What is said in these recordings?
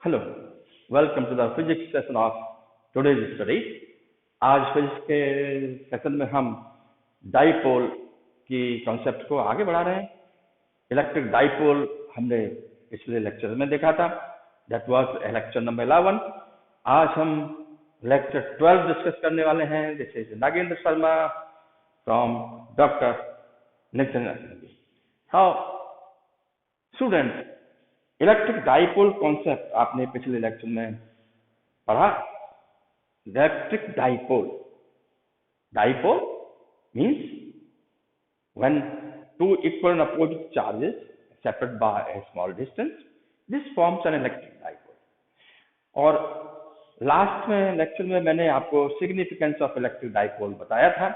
Hello, welcome to the physics session of today's study. आज physics के session में हम डाइपोल की कॉन्सेप्ट को आगे बढ़ा रहे हैं। इलेक्ट्रिक डाइपोल हमने पिछले लेक्चर में देखा था, दैट वाज लेक्चर नंबर 11। आज हम लेक्चर 12 डिस्कस करने वाले हैं। This is Nagendra Sharma from doctor Nitin. How students, electric dipole concept आपने पिछले लेक्चर में पढ़ा। Electric dipole, dipole means when two equal and opposite charges separated by a small distance, this forms an electric dipole. और last में lecture में मैंने आपको significance of electric dipole बताया था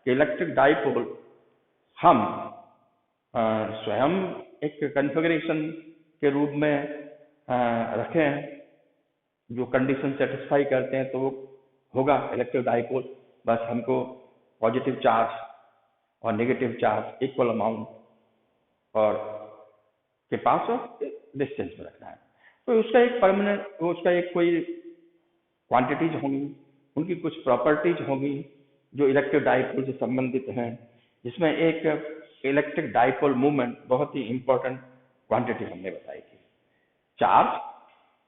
कि इलेक्ट्रिक डाइपोल हम स्वयं एक कन्फिगरेशन के रूप में रखें, जो कंडीशन सेटिस्फाई करते हैं तो वो होगा इलेक्ट्रिक डाइपोल। बस हमको पॉजिटिव चार्ज और नेगेटिव चार्ज इक्वल अमाउंट और के पास और डिस्टेंस में रखना है। तो उसका एक परमानेंट, उसका एक कोई क्वांटिटीज होंगी, उनकी कुछ प्रॉपर्टीज होंगी जो इलेक्ट्रिक डाइपोल से संबंधित हैं, जिसमें एक इलेक्ट्रिक डाइपोल मूवमेंट बहुत ही इंपॉर्टेंट क्वांटिटी हमने बताई थी। Charge,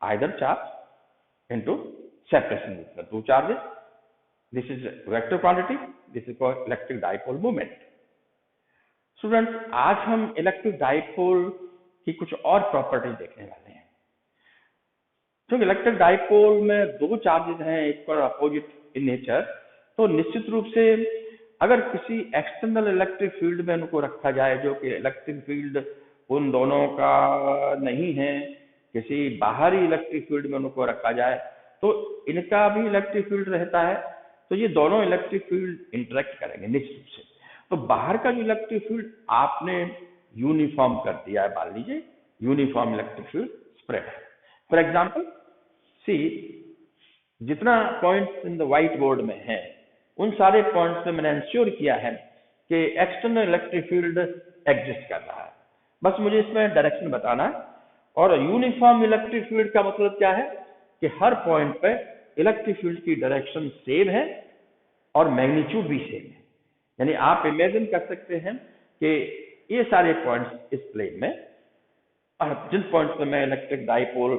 either charge into separation between two charges, this is vector quantity, this is called electric dipole movement. Students, आज हम इलेक्ट्रिक डाइपोल की कुछ और प्रॉपर्टी देखने वाले हैं। क्योंकि इलेक्ट्रिक डाइपोल में दो चार्जेस हैं, इक्वल और अपोजिट इन नेचर, तो निश्चित रूप से अगर किसी एक्सटर्नल इलेक्ट्रिक फील्ड में उनको रखा जाए, जो कि इलेक्ट्रिक फील्ड उन दोनों का नहीं है, किसी बाहरी इलेक्ट्रिक फील्ड में उनको रखा जाए तो इनका भी इलेक्ट्रिक फील्ड रहता है, तो ये दोनों इलेक्ट्रिक फील्ड इंटरेक्ट करेंगे निश्चित रूप से। तो बाहर का जो इलेक्ट्रिक फील्ड आपने यूनिफॉर्म कर दिया है, मान लीजिए यूनिफॉर्म इलेक्ट्रिक फील्ड स्प्रेड है। फॉर एग्जाम्पल सी, जितना points in the white board में है उन सारे पॉइंट्स में मैंने इंश्योर किया है कि एक्सटर्नल इलेक्ट्रिक फील्ड एग्जिस्ट कर रहा है। बस मुझे इसमें डायरेक्शन बताना है। और यूनिफॉर्म इलेक्ट्रिक फील्ड का मतलब क्या है कि हर पॉइंट पे इलेक्ट्रिक फील्ड की डायरेक्शन सेम है और मैग्नीट्यूड भी सेम है। यानी आप इमेजिन कर सकते हैं कि ये सारे पॉइंट्स इस प्लेन में, और जिन पॉइंट्स पे मैं इलेक्ट्रिक डाइपोल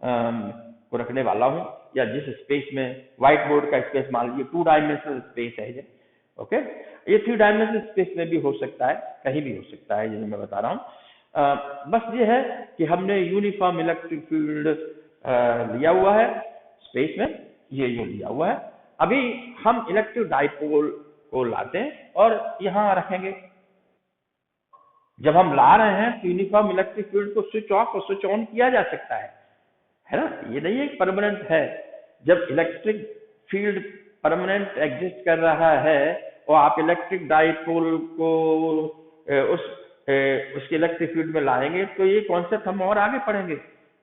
को रखने वाला हूं, या जिस स्पेस में व्हाइट बोर्ड का स्पेस मान लीजिए 2 डायमेंशनल स्पेस है ये, ओके। ये 3 डायमेंशनल स्पेस में भी हो सकता है, कहीं भी हो सकता है, जैसे मैं बता रहा हूँ। बस ये है कि हमने यूनिफॉर्म इलेक्ट्रिक फील्ड लिया हुआ है स्पेस में, ये यूं लिया हुआ है। अभी हम इलेक्ट्रिक डाइपोल को लाते हैं और यहाँ रखेंगे। जब हम ला रहे हैं तो यूनिफॉर्म इलेक्ट्रिक फील्ड को स्विच ऑफ और स्विच ऑन किया जा सकता है ना, ये नहीं एक परमानेंट है। जब इलेक्ट्रिक फील्ड परमानेंट एग्जिस्ट कर रहा है और आप इलेक्ट्रिक डाइपोल को उसके इलेक्ट्रिक फील्ड में लाएंगे तो ये कॉन्सेप्ट हम और आगे पढ़ेंगे।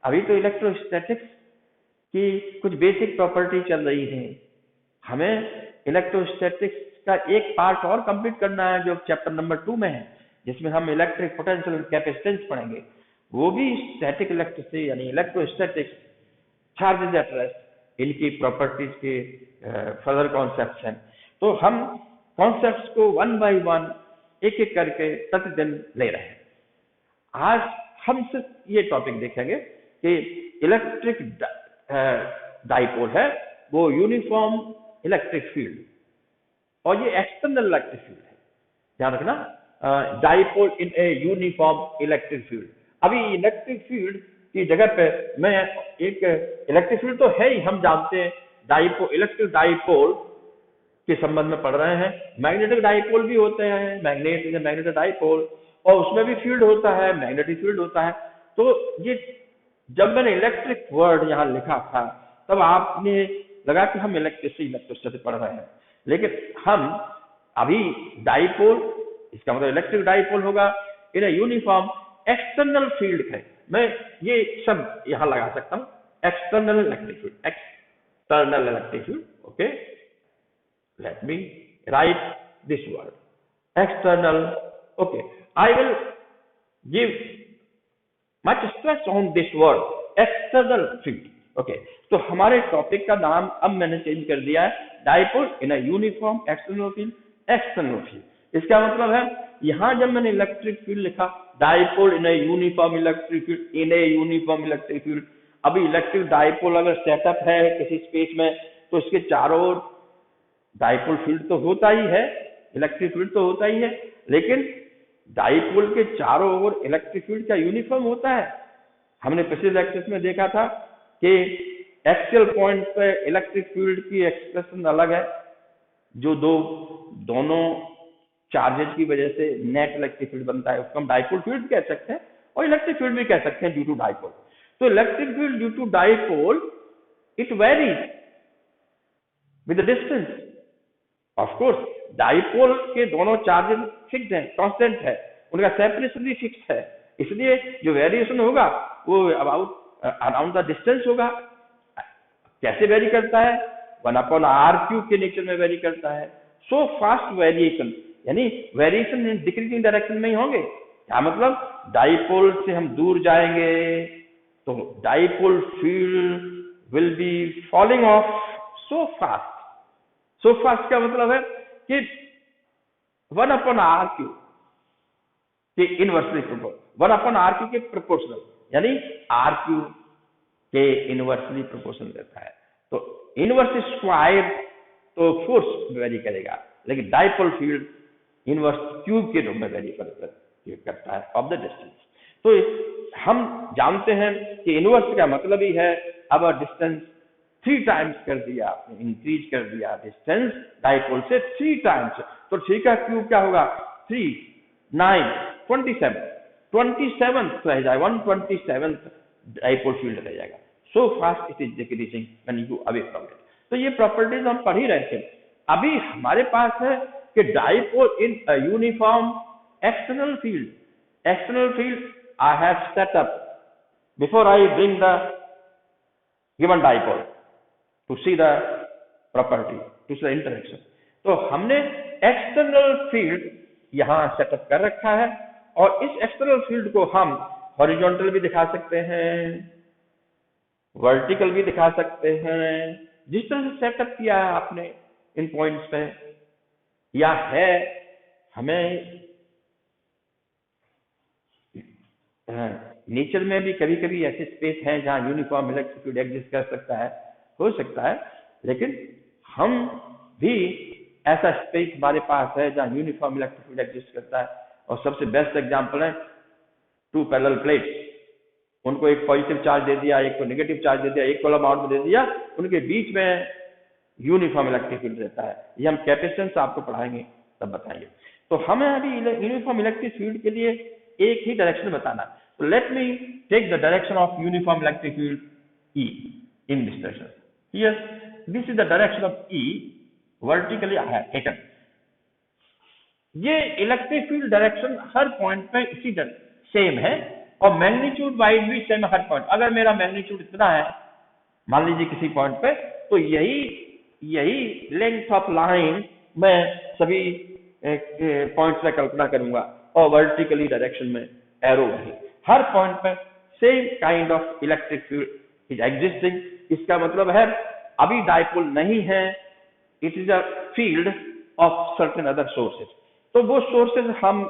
अभी तो इलेक्ट्रोस्टैटिक्स की कुछ बेसिक प्रॉपर्टी चल रही है, हमें इलेक्ट्रोस्टैटिक्स का एक पार्ट और कंप्लीट करना है जो चैप्टर नंबर 2 में है, जिसमें हम इलेक्ट्रिक पोटेंशियल एंड कैपेसिटेंस पढ़ेंगे। वो भी स्टैटिक इलेक्ट्रिसिटी यानी इलेक्ट्रोस्टैटिक्स, चार्जेस एट रेस्ट, इनकी प्रॉपर्टीज के फर्दर कॉन्सेप्ट्स हैं। तो हम कॉन्सेप्ट्स को वन बाय वन एक एक करके प्रतिदिन ले रहे हैं। आज हम सिर्फ ये टॉपिक देखेंगे कि इलेक्ट्रिक डाइपोल है वो यूनिफॉर्म इलेक्ट्रिक फील्ड, और ये एक्सटर्नल इलेक्ट्रिक फील्ड है, ध्यान रखना, dipole in a uniform electric field. अभी इलेक्ट्रिक फील्ड की जगह पे मैं एक इलेक्ट्रिक फील्ड तो है ही, हम जानते हैं डाइपोल, इलेक्ट्रिक डाइपोल के संबंध में पढ़ रहे हैं। मैग्नेटिक डाइपोल भी होते हैं, मैग्नेटिक डाइपोल, और उसमें भी फील्ड होता है, मैग्नेटिक फील्ड होता है। तो ये जब मैंने इलेक्ट्रिक वर्ड यहाँ लिखा था तब आपने लगा कि हम इलेक्ट्रिसिटी पढ़ रहे हैं, लेकिन हम अभी डाइपोल, इसका मतलब इलेक्ट्रिक डाइपोल होगा इन यूनिफॉर्म एक्सटर्नल फील्ड है। मैं ये शब्द यहाँ लगा सकता हूँ, external electric field, external electric field, okay. Let me right this word external. Okay, I will give much stress on this word external field. Okay, तो हमारे टॉपिक का नाम अब मैंने चेंज कर दिया है, dipole in a uniform external field, external field. इसका मतलब है यहां जब मैंने इलेक्ट्रिक फील्ड लिखा, dipole in a uniform electric field, in a uniform electric field, अभी इलेक्ट्रिक डाइपोल अगर सेटअप है किसी स्पेस में तो इसके चारों ओर डाइपोल फील्ड तो होता ही है, इलेक्ट्रिक फील्ड तो होता ही है, लेकिन डाइपोल के चारों ओर इलेक्ट्रिक फील्ड क्या यूनिफॉर्म होता है? हमने पिछले लेक्चर्स में देखा था कि एक्सियल पॉइंट पे इलेक्ट्रिक फील्ड की एक्सप्रेशन अलग है, जो दोनों चार्जेज की वजह से नेट इलेक्ट्रिक फील्ड बनता है, उसको हम डाइपोल फील्ड कह सकते हैं, और इलेक्ट्रिक फील्ड भी कह सकते हैं ड्यू टू डाइपोल। तो electric field due to dipole it varies with the distance. Of course dipole के दोनों चार्जेस फिक्स्ड है, कांस्टेंट है, उनका सेपरेशन भी फिक्स है, इसलिए जो वेरिएशन होगा वो अराउंड द डिस्टेंस होगा। कैसे वेरी करता है? 1/r³ के नेचर में वेरी करता है। सो फास्ट वेरिएशन, यानी वेरिएशन इन डिक्रीजिंग डायरेक्शन में ही होंगे। क्या मतलब? डाइपोल से हम दूर जाएंगे तो dipole field will be falling of so fast. So fast का मतलब है कि 1/r³ के इनवर्सली प्रोपोर्शनल, 1/r³ के प्रोपोर्शनल, यानी r³ के इनवर्सली प्रोपोर्शनल रहता है। तो इनवर्स स्क्वायर तो फोर्स वेरी करेगा, लेकिन डाइपोल फील्ड इनवर्स क्यूब के रूप में वेरी करता है ऑफ द डिस्टेंस। तो हम जानते हैं कि इनवर्स का मतलब ही है अब डिस्टेंस 3 टाइम्स कर दिया आपने, इंक्रीज कर दिया डिस्टेंस डाइपोल से 3 टाइम्स। तो 3 का क्यूब क्या होगा? 3, 9, 27 रह जाएगा, 127 डाइपोल फील्ड रह जाएगा। So fast it is decreasing when you away from it. तो ये प्रॉपर्टीज हम पढ़ ही रहे थे। अभी हमारे पास है कि dipole in a uniform external field, external field I have set up before I bring the given dipole to see the property, to see the interaction। तो हमने एक्सटर्नल फील्ड यहां सेटअप कर रखा है, और इस एक्सटर्नल फील्ड को हम हॉरिजॉन्टल भी दिखा सकते हैं, वर्टिकल भी दिखा सकते हैं, जिस तरह से सेटअप किया है आपने इन पॉइंट्स पे। या है हमें नेचर में भी कभी कभी ऐसे स्पेस हैं जहां यूनिफॉर्म इलेक्ट्रिक फील्ड एग्जिस्ट कर सकता है, हो सकता है, लेकिन हम भी ऐसा स्पेस हमारे पास है जहां यूनिफॉर्म इलेक्ट्रिक फील्ड एग्जिस्ट करता है। और सबसे बेस्ट एग्जांपल है 2 पैरेलल प्लेट्स, उनको एक पॉजिटिव चार्ज दे दिया, एक को नेगेटिव चार्ज दे दिया, एक कॉलम आउट में दे दिया, उनके बीच में यूनिफॉर्म इलेक्ट्रिक फील्ड रहता है। ये हम कैपेसिटेंस आपको पढ़ाएंगे तब बताएंगे। तो हमें अभी यूनिफॉर्म इलेक्ट्रिक फील्ड के लिए एक ही डायरेक्शन बताना। तो let me take the direction of uniform electric field E in this direction। Here, this is the direction of E, vertically I have taken। ये इलेक्ट्रिक फील्ड डायरेक्शन हर point पे इसी same है, और मैग्नीट्यूड वाइज भी same हर point. अगर मेरा magnitude इतना है मान लीजिए किसी पॉइंट पे, तो यही लेंथ ऑफ लाइन मैं सभी पॉइंट्स में कल्पना करूंगा, और वर्टिकली डायरेक्शन में एरो भी हर पॉइंट पे same kind of electric field is existing. इसका मतलब है अभी डाइपोल नहीं है, it is a field of certain other sources. तो वो सोर्सेज हम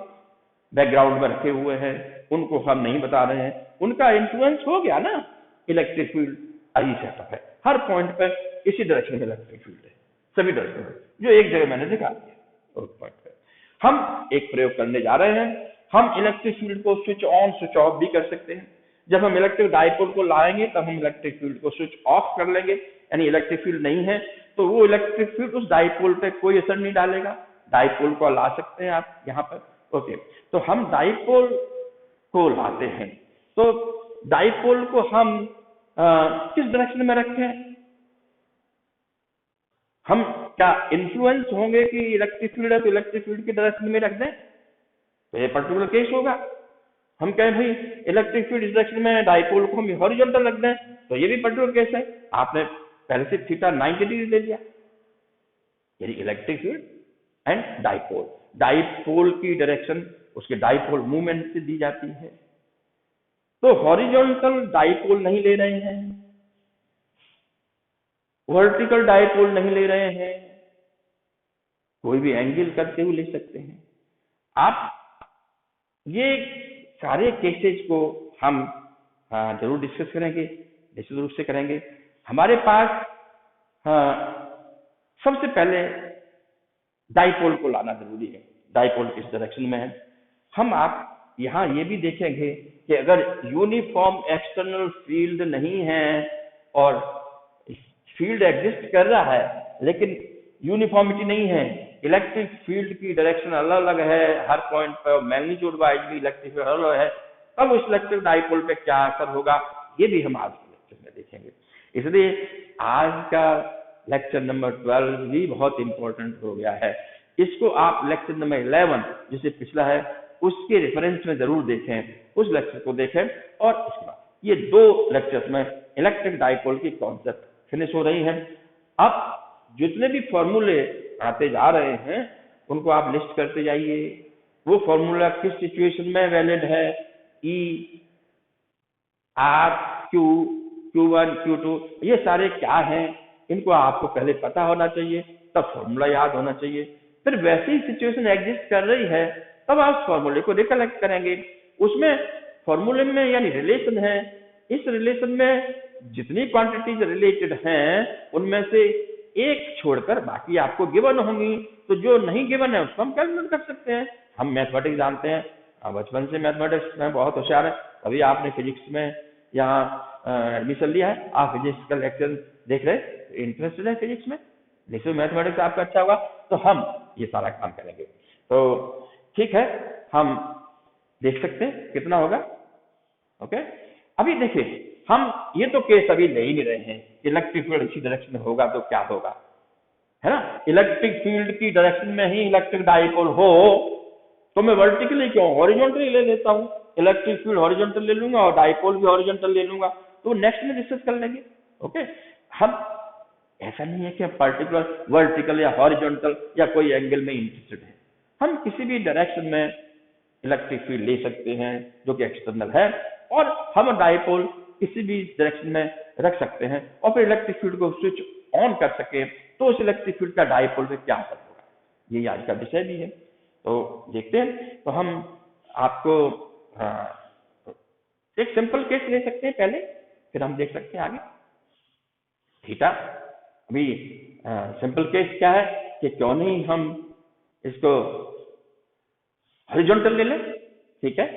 बैकग्राउंड में रखे हुए हैं, उनको हम नहीं बता रहे हैं, उनका इन्फ्लुएंस हो गया ना इलेक्ट्रिक फील्ड। आई सेटअप है, हर पॉइंट पे इसी डायरेक्शन में इलेक्ट्रिक फील्ड है, सभी डायरेक्शन में, जो एक जगह मैंने दिखा दिया। उस पॉइंट पे हम एक प्रयोग करने जा रहे हैं। हम इलेक्ट्रिक फील्ड को स्विच ऑन स्विच ऑफ भी कर सकते हैं। जब हम इलेक्ट्रिक डाइपोल को लाएंगे तब हम इलेक्ट्रिक फील्ड को स्विच ऑफ कर लेंगे, यानी इलेक्ट्रिक फील्ड नहीं है तो वो इलेक्ट्रिक फील्ड उस डाइपोल पे कोई असर नहीं डालेगा। डाइपोल को ला सकते हैं आप यहाँ पर। ओके, तो हम डाइपोल को लाते हैं। तो डाइपोल को हम किस डायरेक्शन में रखें? हम क्या इन्फ्लुएंस होंगे कि इलेक्ट्रिक फील्ड है तो इलेक्ट्रिक फील्ड की डायरेक्शन में रख दें, तो ये पर्टिकुलर केस होगा। हम कहें भाई इलेक्ट्रिक फील्ड इस डायरेक्शन में, डाइपोल को हम हॉरिजॉन्टल रख दें, तो ये भी पर्टिकुलर केस है। आपने पहले से थीटा 90 डिग्री ले लिया, यानी इलेक्ट्रिक फील्ड एंड तो हॉरिजॉन्टल डाइपोल नहीं ले रहे हैं, वर्टिकल डाइपोल नहीं ले रहे हैं, कोई भी एंगल करते हुए ले सकते हैं आप। ये सारे केसेस को हम जरूर डिस्कस करेंगे, निश्चित रूप से करेंगे। हमारे पास सबसे पहले डाइपोल को लाना जरूरी है, डाइपोल किस डायरेक्शन में है। हम आप यहाँ ये भी देखेंगे कि अगर यूनिफॉर्म एक्सटर्नल फील्ड नहीं है और फील्ड एग्जिस्ट कर रहा है लेकिन यूनिफॉर्मिटी नहीं है, इलेक्ट्रिक फील्ड की डायरेक्शन अलग अलग है हर पॉइंट पर, मैग्नीट्यूड वाइज भी इलेक्ट्रिक फील्ड अलग है, तब उस इलेक्ट्रिक डाइपोल पे क्या असर होगा ये भी हम आज के लेक्चर में देखेंगे। इसलिए आज का लेक्चर नंबर 12 भी बहुत इंपॉर्टेंट हो गया है। इसको आप लेक्चर नंबर 11 जिसे पिछला है उसके रेफरेंस में जरूर देखें, उस लेक्चर को देखें। और इसके बाद ये 2 लेक्चर्स में इलेक्ट्रिक डाइपोल की कॉन्सेप्ट फिनिश हो रही है। अब जितने भी फॉर्मूले आते जा रहे हैं उनको आप लिस्ट करते जाइए, वो फॉर्मूला किस सिचुएशन में वैलिड है, ई, आर, क्यू, Q1, Q2 ये सारे क्या हैं, इनको आपको पहले पता होना चाहिए, तब फॉर्मूला याद होना चाहिए। फिर वैसी सिचुएशन एग्जिस्ट कर रही है तब आप फॉर्मूले को रिकलेक्ट करेंगे, उसमें फॉर्मूले में यानी रिलेशन है, इस रिलेशन में जितनी क्वांटिटीज रिलेटेड हैं उनमें से एक छोड़कर बाकी आपको गिवन होंगी, तो जो नहीं गिवन है उसको हम कैलकुलेट कर सकते हैं। हम मैथमेटिक्स जानते हैं, बचपन से मैथमेटिक्स में बहुत होशियार है, अभी आपने फिजिक्स में यहाँ एडमिशन लिया है, आप फिजिक्स का लेक्चर देख रहे, इंटरेस्टेड है फिजिक्स में, जैसे मैथमेटिक्स आपका अच्छा होगा तो हम ये सारा काम करेंगे। तो ठीक है, हम देख सकते हैं कितना होगा। ओके, अभी देखिए हम ये तो केस अभी ले ही नहीं रहे हैं, इलेक्ट्रिक फील्ड इसी डायरेक्शन में होगा तो क्या होगा, है ना। इलेक्ट्रिक फील्ड की डायरेक्शन में ही इलेक्ट्रिक डाइपोल हो तो मैं वर्टिकली क्यों हॉरिजॉन्टली ले लेता हूँ, इलेक्ट्रिक फील्ड हॉरिजॉन्टल ले लूंगा और डाइपोल भी हॉरिजॉन्टल ले लूंगा, तो नेक्स्ट में डिस्कस कर लेंगे। ओके, हम ऐसा नहीं है कि हम पर्टिकुलर वर्टिकल या हॉरिजॉन्टल या कोई एंगल में इंटरेस्टेड है, हम किसी भी डायरेक्शन में इलेक्ट्रिक फील्ड ले सकते हैं जो कि एक्सटर्नल है, और हम डाइपोल किसी भी डायरेक्शन में रख सकते हैं और फिर इलेक्ट्रिक फील्ड को स्विच ऑन कर सके तो उस इलेक्ट्रिक फील्ड का डाइपोल पे क्या असर होगा, ये आज का विषय भी है। तो देखते हैं, तो हम आपको एक सिंपल केस ले सकते हैं पहले, फिर हम देख सकते हैं आगे। थीटा, अभी सिंपल केस क्या है कि क्यों नहीं हम इसको हॉरिजॉन्टल ले लें, ठीक है,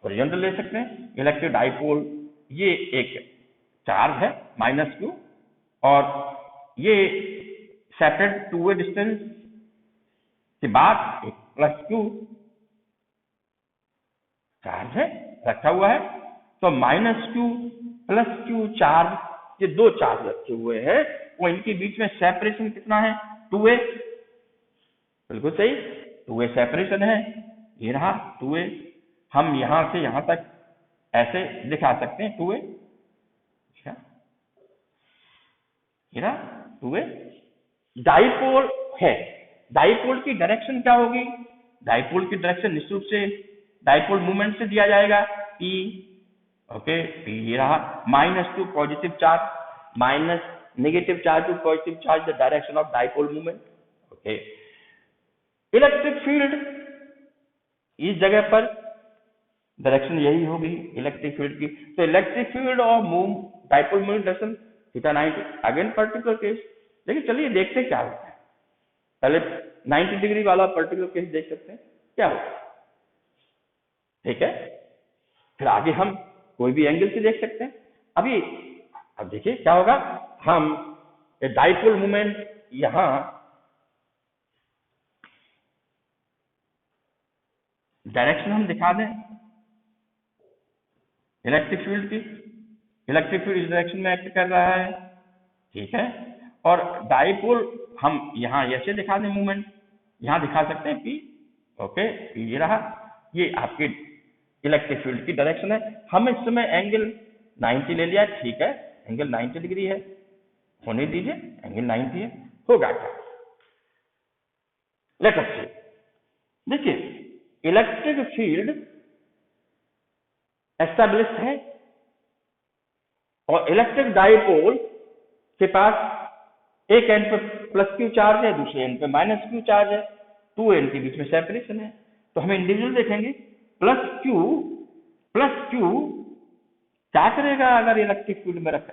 हॉरिजॉन्टल ले सकते हैं। इलेक्ट्रिक डाइपोल ये एक चार्ज है -q और ये सेपरेट टू वे डिस्टेंस के बाद एक +q चार्ज है रखा हुआ है, तो -q +q चार्ज, ये 2 चार्ज रखे हुए हैं, वो इनके बीच में सेपरेशन कितना है 2a, बिल्कुल सही 2a सेपरेशन है, ये रहा 2a, हम यहां से यहां तक ऐसे दिखा सकते हैं 2a, ये रहा 2a। डाइपोल है, डाइपोल की डायरेक्शन क्या होगी, डाइपोल की डायरेक्शन निश्चित रूप से डाइपोल मूवमेंट से दिया जाएगा P, ओके, P ये रहा, -2 positive charge minus negative charge to positive charge the direction of dipole movement. Okay, electric field इस जगह पर डायरेक्शन यही होगी इलेक्ट्रिक फील्ड की, तो इलेक्ट्रिक फील्ड और move dipole movement direction θ90, again particular case. लेकिन चलिए देखते हैं क्या होता है, पहले 90 डिग्री वाला पर्टिकुलर केस देख सकते हैं क्या होता है, ठीक है, फिर आगे हम कोई भी एंगल से देख सकते हैं। अभी अब देखिए क्या होगा, हम डाइपोल मूवमेंट यहां डायरेक्शन हम दिखा दें इलेक्ट्रिक फील्ड की, इलेक्ट्रिक फील्ड इस डायरेक्शन में एक्ट कर रहा है, ठीक है, और डाइपोल हम यहां ऐसे दिखा दें मूवमेंट, यहां दिखा सकते हैं P, ओके, P ये रहा, ये आपके इलेक्ट्रिक फील्ड की डायरेक्शन है। हम इस समय एंगल 90 ले लिया, ठीक है, एंगल 90 डिग्री है, होने दीजिए, एंगल 90 है, होगा क्या, लेट अस सी। देखिए इलेक्ट्रिक फील्ड एस्टैब्लिश है और इलेक्ट्रिक डाइपोल के पास एक एंड पे प्लस क्यू चार्ज है, दूसरे एंड पे माइनस क्यू चार्ज है, 2 एंड के बीच में सेपरेशन है। तो हम इंडिविजुअल देखेंगे, प्लस क्यू क्या करेगा अगर इलेक्ट्रिक फील्ड में रखा,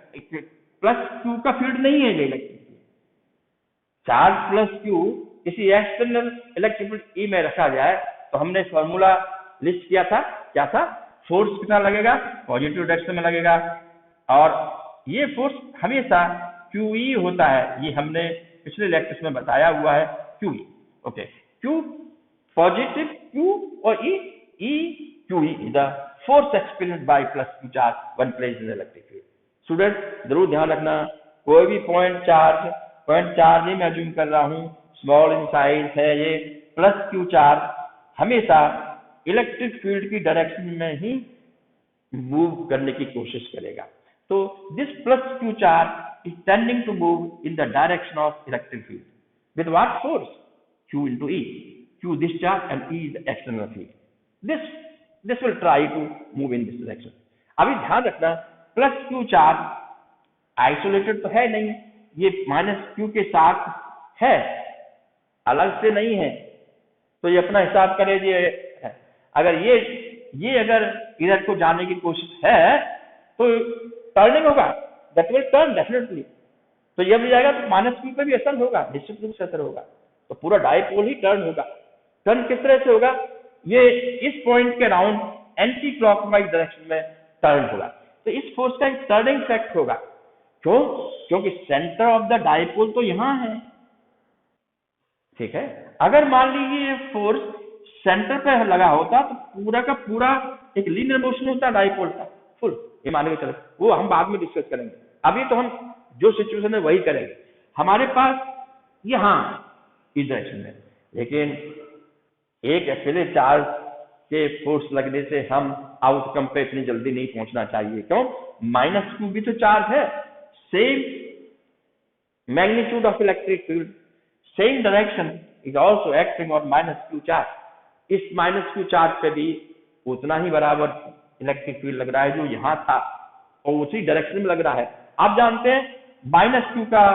प्लस क्यू का फील्ड नहीं है ये electric field, charge plus Q किसी एक्सटर्नल इलेक्ट्रिक फील्ड ई में रखा जाए तो हमने फॉर्मूला लिस्ट किया था, क्या था, फोर्स कितना लगेगा, पॉजिटिव डायरेक्शन में लगेगा, और ये फोर्स हमेशा QE होता है, ये हमने पिछले लेक्चर में बताया हुआ है, QE। Okay, Q positive Q और E QE is the force experience by plus Q charge one place in electric field. Student जरूर ध्यान रखना, कोई भी पॉइंट चार्ज ही मैं अज्यूम कर रहा हूँ, स्मॉल इन साइज है ये, प्लस Q चार्ज हमेशा इलेक्ट्रिक फील्ड की डायरेक्शन में ही मूव करने की कोशिश करेगा। तो this plus Q charge is tending to move in the direction of electric field with what force, Q into E, Q this charge and E is the external field. This will try to move in this direction. अभी ध्यान रखना, plus Q charge isolated तो है नहीं, ये minus Q के साथ है, अलग से नहीं है, तो ये अपना हिसाब करे ये है। अगर ये अगर इधर को जाने की कोशिश है तो टर्निंग होगा, दैट विल टर्न डेफिनेटली, तो ये भी जाएगा तो माइनस Q पे भी असर होगा, निश्चित रूप से असर होगा, तो पूरा डाइपोल ही टर्न होगा। टर्न किस तरह से होगा, ये इस पॉइंट के अराउंड एंटी क्लॉकवाइज डायरेक्शन में टर्न होगा, तो इस फोर्स का एक टर्निंग इफेक्ट होगा। क्यों? क्योंकि सेंटर ऑफ द डाइपोल तो यहां है, ठीक है। अगर मान लीजिए ये फोर्स सेंटर पे लगा होता तो पूरा का पूरा एक लीनियर मोशन होता डाइपोल का फुल, ये मान के चलो, वो हम बाद में डिस्कस करेंगे, अभी तो हम जो सिचुएशन है वही करेंगे। हमारे पास यहां इस डायरेक्शन में, लेकिन एक अकेले चार्ज के फोर्स लगने से हम आउटकम पे इतनी जल्दी नहीं पहुंचना चाहिए। क्यों? माइनस Q भी तो चार्ज है, same magnitude of electric field, same direction is also acting on minus Q charge. इस माइनस Q चार्ज पे भी उतना ही बराबर इलेक्ट्रिक फील्ड लग रहा है जो यहां था, और उसी डायरेक्शन में लग रहा है। आप जानते हैं माइनस Q का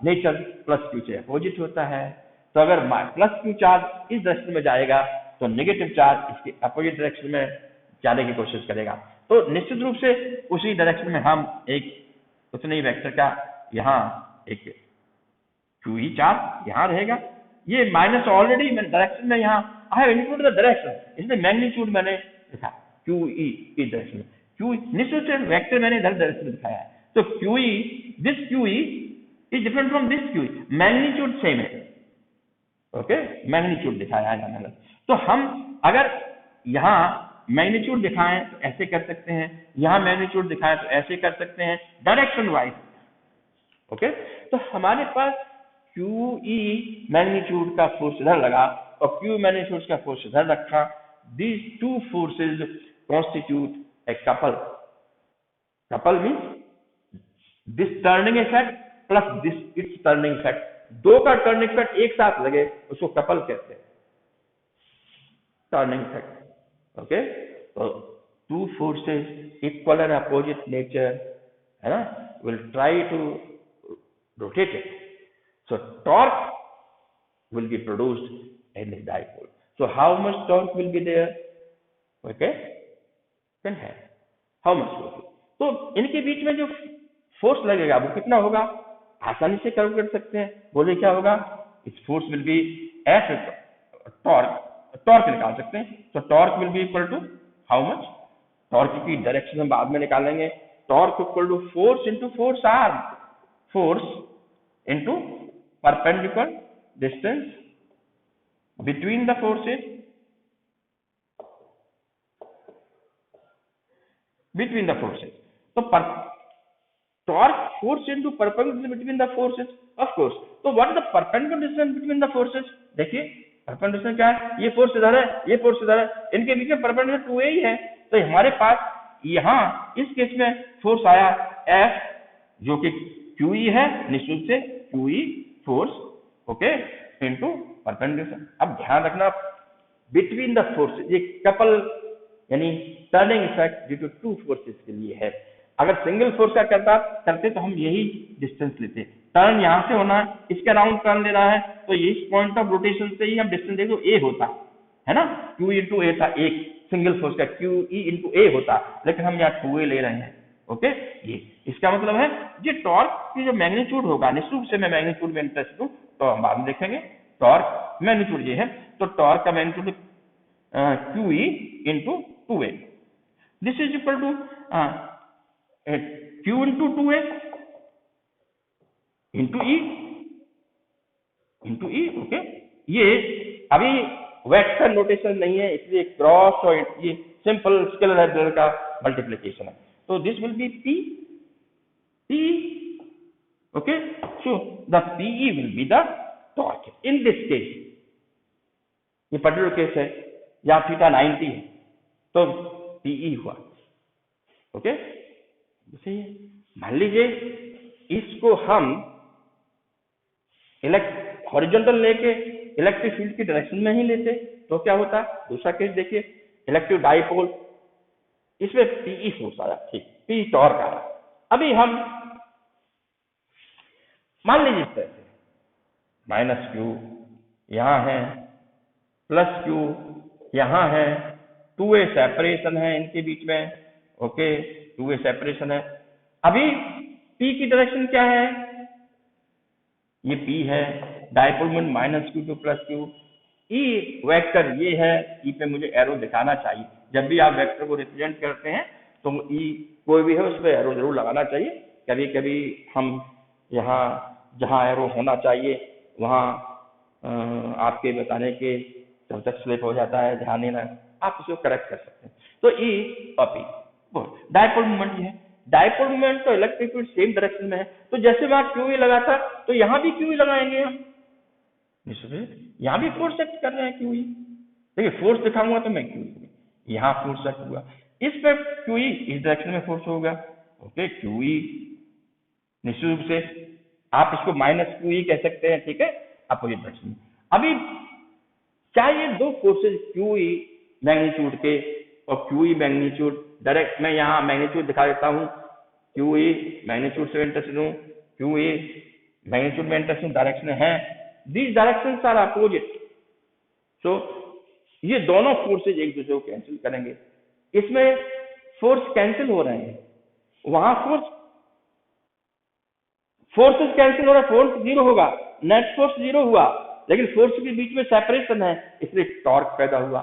नेचर प्लस Q से अपोजिट होता है, तो अगर प्लस Q चार्ज इस डायरेक्शन में जाएगा तो नेगेटिव चार्ज इसके अपोजिट डायरेक्शन में जाने की कोशिश करेगा, तो निश्चित रूप से उसी डायरेक्शन में हम एक उतने ही वेक्टर का यहाँ एक QE चार्ज यहाँ रहेगा। ये माइनस ऑलरेडी डायरेक्शन में यहाँ I have included the direction, इसमें मैग्नीट्यूड मैंने लिखा QE इस डायरेक्शन में, QE निश्चित से वेक्टर मैंने इधर डायरेक्शन में दिखाया है, तो QE this QE is different from this QE, magnitude same है, ओके, मैग्नीट्यूड दिखाया है मैंने। तो हम अगर यहाँ मैग्नीट्यूड दिखाएं तो ऐसे कर सकते हैं, यहाँ मैग्नीट्यूड दिखाएं तो ऐसे कर सकते हैं, डायरेक्शन वाइज, ओके। तो हमारे पास QE मैग्नीट्यूड का फोर्स इधर लगा और Q मैग्नीट्यूड का फोर्स इधर रखा, these two forces constitute a couple. Couple means this turning effect plus this its turning effect, दो का टर्निंग इफेक्ट एक साथ लगे उसको कपल कहते हैं, टर्निंग इफेक्ट, ओके। तो two forces equal and opposite nature है ना, will try to rotate it, so torque will be produced in this dipole. So how much torque will be there, okay, can है how much will be, तो इनके बीच में जो force लगेगा वो कितना होगा, आसानी से कैलकुलेट कर सकते हैं। बोले क्या होगा, इस force will be F torque निकाल सकते हैं, तो torque will be equal to how much, torque की डायरेक्शन हम बाद में निकालेंगे, torque equal to force into force arm, force into perpendicular distance between the forces, तो torque force into perpendicular between the forces, of course. तो what is the perpendicular distance between the forces? देखिए perpendicular क्या है, ये force इधर है, ये force इधर है, इनके बीच में perpendicular 2a ही है, तो हमारे पास यहाँ इस केस में फोर्स आया F जो कि QE है, निश्चित से QE force, okay, into perpendicular. अब ध्यान रखना बिटवीन द फोर्सेस, ये कपल यानी turning effect due to two forces के लिए है, अगर सिंगल फोर्स का करते तो हम यही डिस्टेंस लेते। टर्न यहाँ से होना है, इसके अराउंड टर्न ले रहा है, तो इस पॉइंट ऑफ रोटेशन से ही हम डिस्टेंस देखो ए होता है ना, Q इंटू ए था, एक सिंगल फोर्स का QE इंटू ए होता, लेकिन हम यहाँ 2A ले रहे हैं। ओके, ये इसका मतलब है ये टॉर्क की जो मैग्नीट्यूड होगा, निश्चित रूप से मैं मैग्नीट्यूड में इंटरेस्ट हूँ तो हम बाद में देखेंगे। टॉर्क मैग्नीट्यूड ये है, तो टॉर्क का magnitude QE into 2A, this is equal to Q into 2A into E। Okay, ये अभी वेक्टर नोटेशन नहीं है, इसलिए क्रॉस और ये सिंपल स्केलर का मल्टीप्लिकेशन है, तो this will be P। Okay, so the PE will be the torque in this case. ये पर्टिकुलर केस है, या थीटा 90 है तो PE हुआ। ओके, सही है। मान लीजिए इसको हम हॉरिजॉन्टल लेके इलेक्ट्रिक फील्ड की डायरेक्शन में ही लेते तो क्या होता। दूसरा केस देखिए, इलेक्ट्रिक डाइपोल, इसमें PE फोर्स आया, ठीक, P टॉर्क आया। अभी हम मान लीजिए इस तरह से -Q यहां है, +Q यहां है, 2A सेपरेशन है इनके बीच में। ओके, 2A सेपरेशन है। अभी P की डायरेक्शन क्या है, ये P है, dipole moment -Q to +Q। E vector ये है, E पे मुझे एरो दिखाना चाहिए। जब भी आप वेक्टर को रिप्रेजेंट करते हैं तो E कोई भी है उस पर एरो जरूर लगाना चाहिए। कभी कभी हम यहाँ जहाँ एरो होना चाहिए वहाँ आपके बताने के जब तक स्लिप हो जाता है, ध्यान देना, आप उसको करेक्ट कर सकते हैं। तो E और P डाइपोल मोमेंट है। डाइपोल मोमेंट तो इलेक्ट्रिक फील्ड सेम डायरेक्शन में है, तो जैसे वहां QE लगा था तो यहाँ भी QE लगाएंगे हम, यहाँ भी फोर्स एक्ट कर रहे हैं QE। देखिए फोर्स दिखाऊंगा तो मैं QE, यहाँ फोर्स एक्ट हुआ, इस पे QE इस डायरेक्शन में फोर्स होगा। ओके, QE निश्चित रूप से आप इसको -QE कह सकते हैं, ठीक है, अपोजिट डायरेक्शन में। अभी क्या ये दो फोर्सेज QE मैग्नीट्यूड के और QE मैग्नीट्यूड डायरेक्ट, मैं यहाँ मैग्नीट्यूड दिखा देता हूँ, QE मैग्नीट्यूड से इंटरेस्टेड हूँ, QE मैग्नीट्यूड में इंटरेस्टेड डायरेक्शन है, these directions are opposite, so ये दोनों फोर्सेज एक दूसरे को कैंसिल करेंगे, इसमें फोर्स कैंसिल हो रहे हैं, वहां फोर्सेज कैंसिल हो रहा है, फोर्स जीरो होगा, नेट फोर्स जीरो हुआ, लेकिन फोर्स के बीच में सेपरेशन है, इसलिए टॉर्क पैदा हुआ।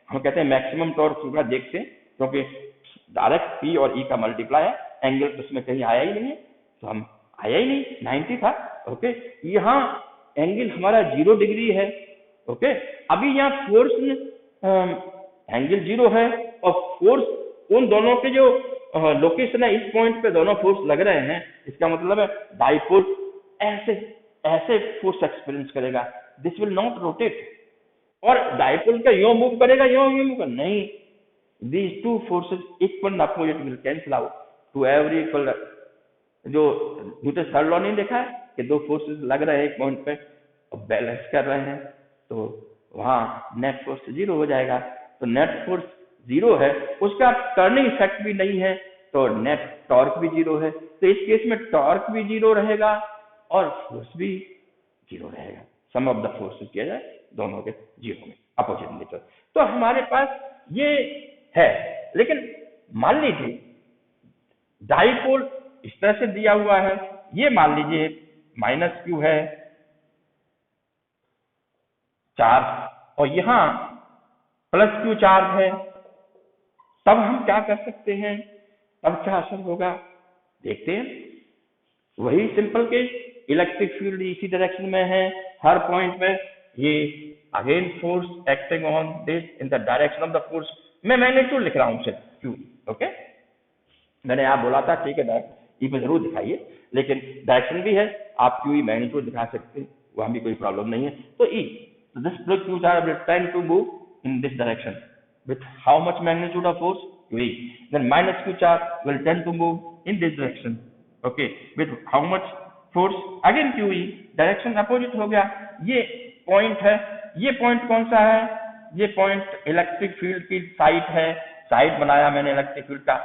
हम कहते हैं मैक्सिमम टॉर्क होगा, देखते हैं, क्योंकि डायरेक्ट P और E का मल्टीप्लाई है, एंगल तो उसमें कहीं आया ही नहीं है, तो हम आया ही नहीं, 90 था। ओके, यहाँ एंगल हमारा 0 डिग्री है। ओके, अभी यहाँ फोर्स एंगल 0 है और फोर्स उन दोनों के जो लोकेशन है, इस पॉइंट पे दोनों फोर्स लग रहे हैं, इसका मतलब है डाइपोल ऐसे फोर्स एक्सपीरियंस करेगा, दिस विल नॉट रोटेट, और डाइपोल का यो मूव करेगा, यो मूव करेगा नहीं, these two forces equal and opposite will cancel out to every equal। जो न्यूटन थर्ड लॉ नहीं देखा है कि दो फोर्सेस लग रहे हैं एक पॉइंट पे और बैलेंस कर रहे हैं, तो वहां नेट फोर्स 0 हो जाएगा। तो नेट फोर्स 0 है, उसका टर्निंग इफेक्ट भी नहीं है, तो नेट टॉर्क भी 0 है, तो इस केस में टॉर्क भी 0 रहेगा और फोर्स भी 0 रहेगा। सम ऑफ द फोर्सेस किया जाए दोनों के 0 में, अपोजिट नेचर। तो हमारे पास ये है, लेकिन मान लीजिए डाइपोल इस तरह से दिया हुआ है, ये मान लीजिए -Q है चार्ज और यहाँ +Q चार्ज है, तब हम क्या कर सकते हैं, तब क्या असर होगा देखते हैं। वही सिंपल केस, इलेक्ट्रिक फील्ड इसी डायरेक्शन में है हर पॉइंट में, ये again force acting on this in the direction of the force. मैं मैग्नीट्यूड लिख रहा हूँ सिर्फ Q। ओके, मैंने आप बोला था ठीक है E पे जरूर दिखाइए, लेकिन डायरेक्शन भी है, आप QE मैग्नीट्यूड दिखा सकते हैं, वहां भी कोई प्रॉब्लम नहीं है। तो E, so this +Q charge will tend to move in this direction with how much magnitude of force QE, then -Q charge will tend to move in this direction, okay, with how much force again QE, direction opposite हो गया। ये point है, ये point कौन सा है, ये point electric field की साइट है, साइट बनाया मैंने इलेक्ट्रिक फील्ड का,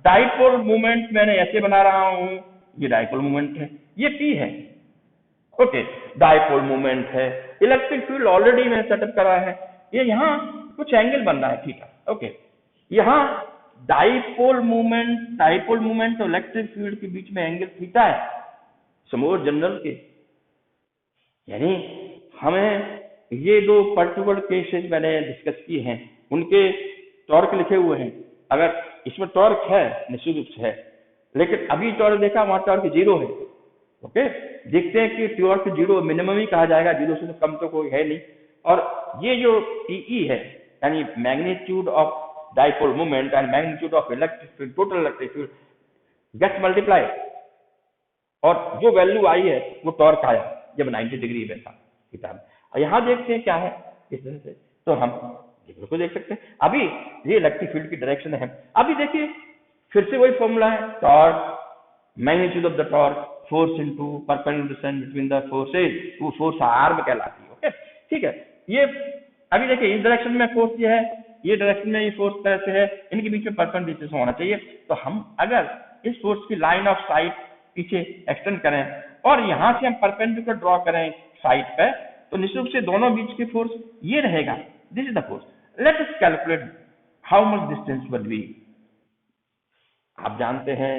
डाइपोल मूवमेंट मैंने ऐसे बना रहा हूं, ये डाइपोल मूवमेंट है, ये P है। ओके, डाइपोल मूवमेंट है, इलेक्ट्रिक फील्ड ऑलरेडी मैंने सेटअप करा है, ये यहाँ कुछ एंगल बन रहा है थीटा। ओके, यहाँ डाइपोल मूवमेंट और इलेक्ट्रिक फील्ड के बीच में एंगल थीटा है, समोर जनरल के। यानी हमें ये दो पर्टिकुलर केसेस मैंने डिस्कस किए हैं, उनके टॉर्क लिखे हुए हैं। अगर इसमें टॉर्क है निश्चित रूप से है, लेकिन अभी टॉर्क देखा वहां टॉर्क 0 है। ओके, देखते हैं कि टॉर्क 0 मिनिमम ही कहा जाएगा, 0 से तो कम तो कोई है नहीं। और ये जो TE है, यानी magnitude of dipole movement and magnitude of electric field, total electric field gets multiply, और जो वैल्यू आई है वो टॉर्क आया जब 90 डिग्री में था थीटा में। और यहाँ देखते हैं क्या है इस तरह से, तो हम को देख सकते हैं। अभी ये इलेक्ट्रिक फील्ड की डायरेक्शन है। अभी देखिए फिर से वही फॉर्मूला है, torque magnitude of the torque force into perpendicular distance between the forces, वो फोर्स आर्म कहलाती है। ओके, ठीक है। ये अभी देखिए इस डायरेक्शन में फोर्स ये है, ये डायरेक्शन में ये फोर्स कैसे है, इनके बीच में परपेंडिकुलर डिस्टेंस होना चाहिए। तो हम अगर इस फोर्स की लाइन ऑफ साइट पीछे एक्सटेंड करें और यहां से हम परपेंडिकुलर ड्रॉ करें साइड पे, तो निश्चित रूप से दोनों बीच की फोर्स ये रहेगा, this is the force. Let us calculate how much distance will be. आप जानते हैं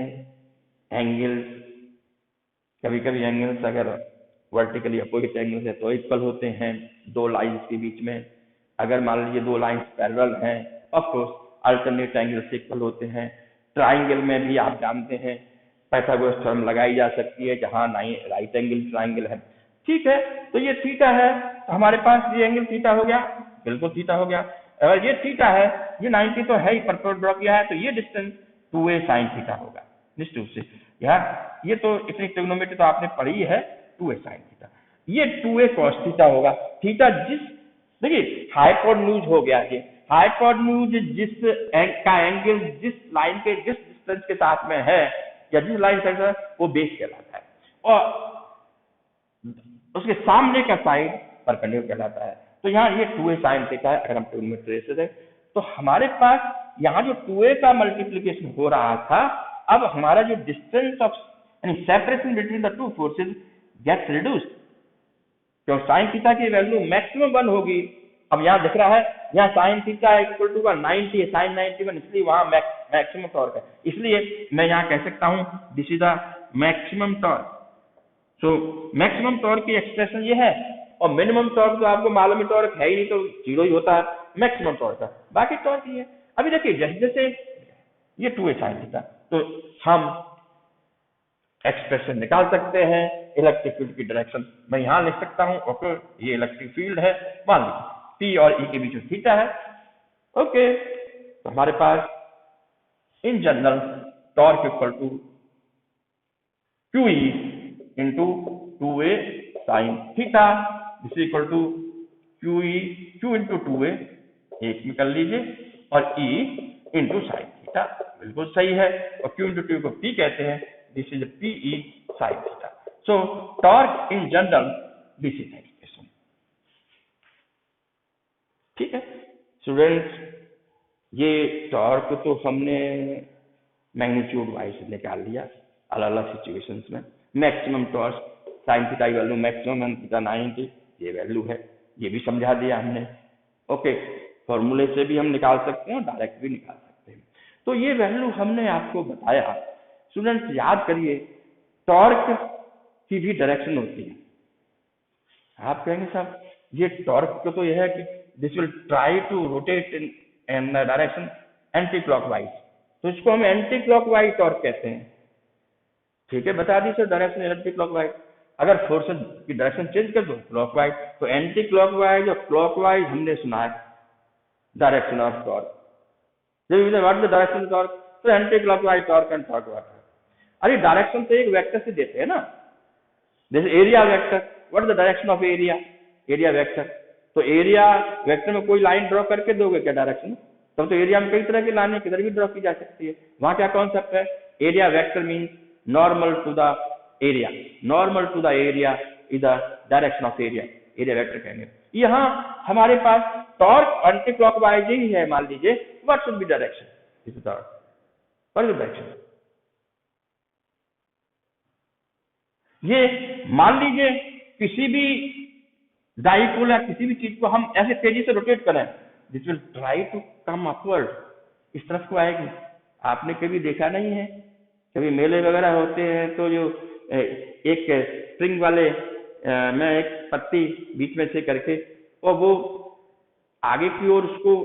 एंगल्स, कभी कभी एंगल्स अगर वर्टिकली अपोजिट एंगल्स है तो इक्वल होते हैं दो लाइंस के बीच में। अगर मान लीजिए दो लाइंस पैरेलल हैं, of course alternate angles equal होते हैं। ट्राइंगल में भी आप जानते हैं पाइथागोरस थ्योरम लगाई जा सकती है, जहां राइट एंगल ट्राइंगल है। ठीक है, तो ये थीटा है, तो हमारे पास ये एंगल थीटा हो गया, बिल्कुल थीटा हो गया। अगर ये थीटा है, ये 90 तो है ही, परपेंडिकुलर ड्रॉ किया है, तो ये डिस्टेंस 2a sin थीटा होगा निश्चित रूप से। यार ये तो इतनी ट्रिग्नोमेट्री तो आपने पढ़ी है, 2a sin थीटा, ये 2a cos थीटा होगा। थीटा जिस, देखिए हाइपोटेन्यूज हो गया, ये हाइपोटेन्यूज जिस का एंगल जिस लाइन के जिस डिस्टेंस के साथ में है या जिस लाइन से है वो बेस कहलाता है, और उसके सामने का साइड परपेंडिकुलर कहलाता है। तो यहाँ ये 2a sin थीटा है। अगर हम ट्रिग्नोमेट्री से देखें तो हमारे पास यहाँ जो 2a का मल्टीप्लीकेशन हो रहा था, अब हमारा जो डिस्टेंस ऑफ यानी separation between the two forces gets reduced, क्यों साइन थीटा की वैल्यू मैक्सिमम 1 होगी। अब यहाँ दिख रहा है, यहाँ साइन थीटा इक्वल टू 90 है, साइन 91, इसलिए वहां मैक्सिमम टॉर्क है। इसलिए मैं यहाँ कह सकता हूँ this is the maximum torque. So maximum torque की एक्सप्रेशन ये है, और मिनिमम टॉर्क तो आपको मालूम है टॉर्क है ही नहीं, तो 0 ही होता है मैक्सिमम टॉर्क का, बाकी टॉर्क ही है। अभी देखिए जैसे जैसे ये 2a sin थीटा, तो हम एक्सप्रेशन निकाल सकते हैं इलेक्ट्रिक फील्ड की डायरेक्शन। मैं यहां लिख सकता हूं, ओके ये इलेक्ट्रिक फील्ड है, मान लीजिए P और E के बीच में थीटा है। ओके, तो हमारे पास in general torque equal to QE into 2a sin theta, this equal to QE Q into 2a, एक में कर लीजिए, और E इंटू साइन थीटा, बिल्कुल सही है। और Q इंटू 2 को P कहते हैं, this is PE sin theta. So torque in general this is expression. ठीक है स्टूडेंट्स, ये टॉर्क तो हमने मैग्नीट्यूड वाइज निकाल लिया अलग अलग सिचुएशंस में। मैक्सिमम टॉर्क साइन थीटा की वैल्यू मैक्सिमम है थीटा 90, ये वैल्यू है, ये भी समझा दिया हमने। ओके, फॉर्मूले से भी हम निकाल सकते हैं और डायरेक्ट भी निकाल सकते हैं। तो ये वैल्यू हमने आपको बताया। स्टूडेंट्स याद करिए, टॉर्क की भी डायरेक्शन होती है। आप कहेंगे साहब ये टॉर्क तो यह है कि this will try to rotate in direction anticlockwise, तो इसको हम एंटी क्लॉकवाइज टॉर्क कहते हैं। ठीक है, बता दी सर डायरेक्शन एंटी क्लॉकवाइज। अगर फोर्स की डायरेक्शन चेंज कर दो क्लॉकवाइज, तो एंटी क्लॉकवाइज और क्लॉकवाइज हमने सुना है direction of torque. What the direction of torque, तो anti clockwise torque and clockwise. अरे डायरेक्शन तो एक वेक्टर से देते हैं ना, जैसे area vector, what the direction of area, area vector. तो एरिया वेक्टर में कोई लाइन ड्रॉ करके दोगे क्या डायरेक्शन, तब तो एरिया में कई तरह की लाइनें किधर भी ड्रॉ की जा सकती है। वहां क्या कॉन्सेप्ट है, area vector means normal to the area, normal to the area is the direction of area, area vector कहेंगे। यहाँ हमारे पास टॉर्क एंटी क्लॉकवाइज ही है, मान लीजिए व्हाट शुड बी डायरेक्शन, इस टॉर्क और डायरेक्शन। ये मान लीजिए किसी भी डाइपोल या किसी भी चीज को हम ऐसे तेजी से रोटेट करें, this will try to come upward, इस तरफ को आएगी। आपने कभी देखा नहीं है, कभी मेले वगैरह होते हैं तो जो एक स्प्रिंग वाले में एक पत्ती बीच में से करके और वो आगे की ओर उसको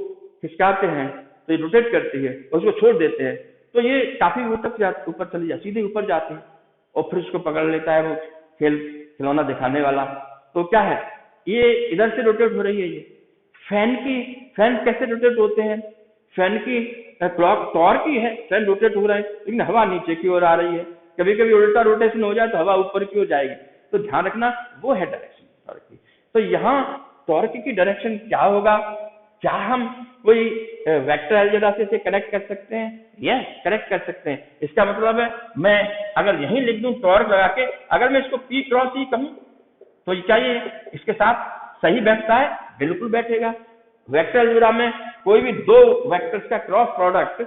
खिसकाते हैं तो ये रोटेट करती है और उसको छोड़ देते हैं तो ये काफी ऊपर चली जाती, सीधे ऊपर जाती है और फिर उसको पकड़ लेता है वो खिलौना दिखाने वाला। तो क्या है, ये इधर से रोटेट हो रही है। ये फैन कैसे रोटेट होते हैं, फैन की क्लॉक टॉर्क ही है, फैन रोटेट हो रहा है लेकिन हवा नीचे की ओर आ रही है। कभी कभी उल्टा रोटेशन हो जाए तो हवा ऊपर की ओर जाएगी, तो ध्यान रखना वो है डायरेक्शन टॉर्क की। तो यहाँ टॉर्क की डायरेक्शन क्या होगा, क्या हम कोई वेक्टर अलजेब्रा से कनेक्ट कर सकते हैं? यस, कनेक्ट कर सकते हैं। इसका मतलब है मैं अगर यहीं लिख दूं टॉर्क लगा के, अगर मैं इसको P क्रॉस E कहूं तो क्या ये इसके साथ सही बैठता है? बिल्कुल बैठेगा। वेक्टर अलजेब्रा में कोई भी दो वेक्टर्स का cross product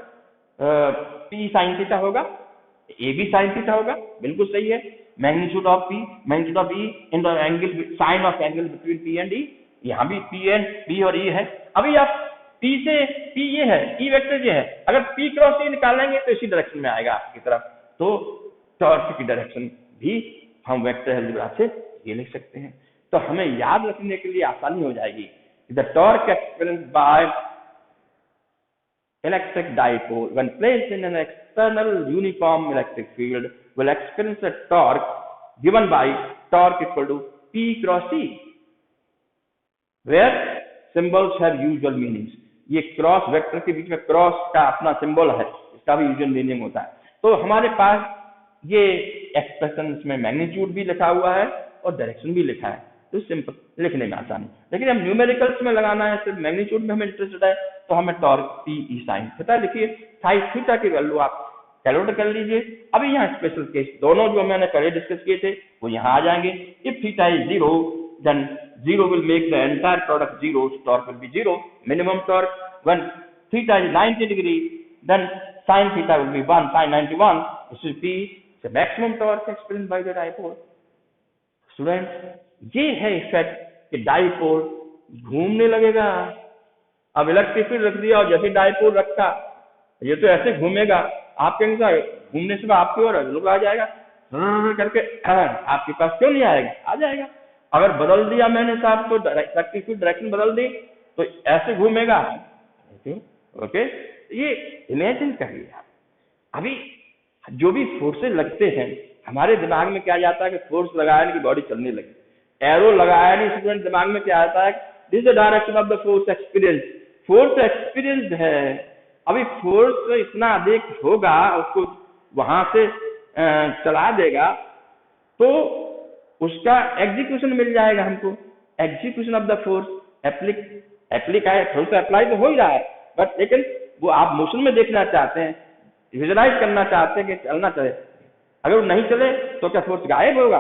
P sin theta होगा, A भी sin थीटा होगा, बिल्कुल सही है। Magnitude of P, magnitude of E in the angle, sine of angle between P and E, यहाँ भी P और E है। अभी आप P से P ये है, E वेक्टर ये है, अगर P क्रॉस E निकालेंगे तो इसी डायरेक्शन में आएगा आपकी तरफ। तो टॉर्क की डायरेक्शन भी हम वेक्टर अलजेब्रा से ये लिख सकते हैं। तो हमें याद रखने के लिए आसानी हो जाएगी। The torque experience bye electric dipole when placed in an external uniform electric field will experience a torque given by torque equal to P cross E, where symbols have usual meanings। ये cross vector के बीच में cross का अपना symbol है, इसका भी usual meaning होता है। तो हमारे पास ये एक्सप्रेशन में मैग्नीट्यूड भी लिखा हुआ है और डायरेक्शन भी लिखा है, तो सिंपल लिखने में आसानी। लेकिन हम न्यूमेरिकल्स में लगाना है, सिर्फ मैग्नीट्यूड में हमें इंटरेस्टेड है, तो हमें torque P E sin theta लिखिए। साइन थीटा की वैल्यू आप कैलकुलेट कर लीजिए। अभी यहाँ स्पेशल केस दोनों जो मैंने पहले डिस्कस किए थे वो यहाँ आ जाएंगे। If theta is 0 then 0 will make the entire product 0, torque will be 0, minimum torque। when theta is 90 degree then sin theta will be 1, sin 91, this will be the maximum torque experienced by the dipole। Student ये है effect कि dipole घूमने लगेगा। अब electric field रख दिया और जैसे डाइपोल रखा ये तो ऐसे घूमेगा, आप कहेंगे सर घूमने से आपकी ओर रुक आ जाएगा करके, आपके पास क्यों नहीं आएगा? आ जाएगा। अगर बदल दिया मैंने साहब तो इलेक्ट्रिक फील्ड डायरेक्शन बदल दी तो ऐसे घूमेगा। ओके, ये इमेजिन करिए आप। अभी जो भी फोर्सेज लगते हैं हमारे दिमाग में क्या जाता है कि फोर्स लगाया नहीं कि बॉडी चलने लगी, एरो लगाया नहीं स्टूडेंट, दिमाग में क्या आता है, this is the direction of the force experience. Force experience है, अभी फोर्स इतना अधिक होगा उसको वहां से चला देगा तो उसका एग्जीक्यूशन मिल जाएगा हमको। एग्जीक्यूशन ऑफ द फोर्स एप्लीक है, फोर्स अप्लाई तो हो ही रहा है, बट लेकिन वो आप मोशन में देखना चाहते हैं, विजुअलाइज करना चाहते हैं कि चलना चले। अगर वो नहीं चले तो क्या फोर्स गायब होगा?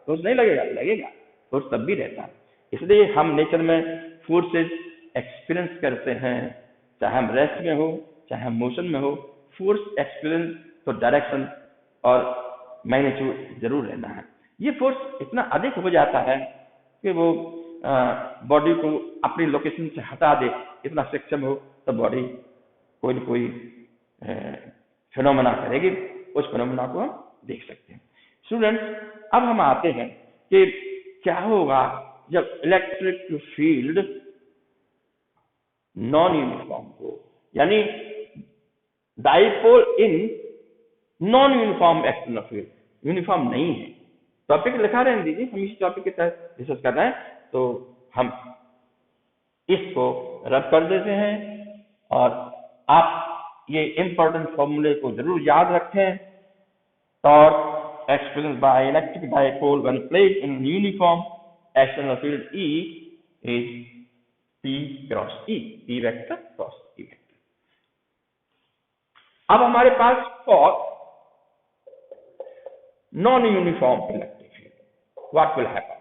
फोर्स नहीं लगेगा, लगेगा, फोर्स तब भी रहता है। इसलिए हम नेचर में फोर्सेज एक्सपीरियंस करते हैं, चाहे हम रेस्ट में हो चाहे हम मोशन में हो। फोर्स एक्सपीरियंस तो डायरेक्शन और मैग्नीट्यूड जरूर रहना है। ये फोर्स इतना अधिक हो जाता है कि वो बॉडी को अपनी लोकेशन से हटा दे, इतना सक्षम हो तो बॉडी कोई न कोई फिनोमेना करेगी, उस फिनोमेना को हम देख सकते हैं। स्टूडेंट्स, अब हम आते हैं कि क्या होगा जब इलेक्ट्रिक फील्ड नॉन यूनिफॉर्म हो, यानी dipole in non uniform external field, uniform नहीं है। टॉपिक लिखा रहने दीजिए, हम इसी टॉपिक के तहत डिस्कस कर रहे हैं, तो हम इसको रद्द कर देते हैं और आप ये इंपॉर्टेंट फॉर्मूले को जरूर याद रखें। Torque experience by electric dipole when placed in uniform external field E is P cross E, P vector cross E vector. अब हमारे पास for non uniform electric field what will happen?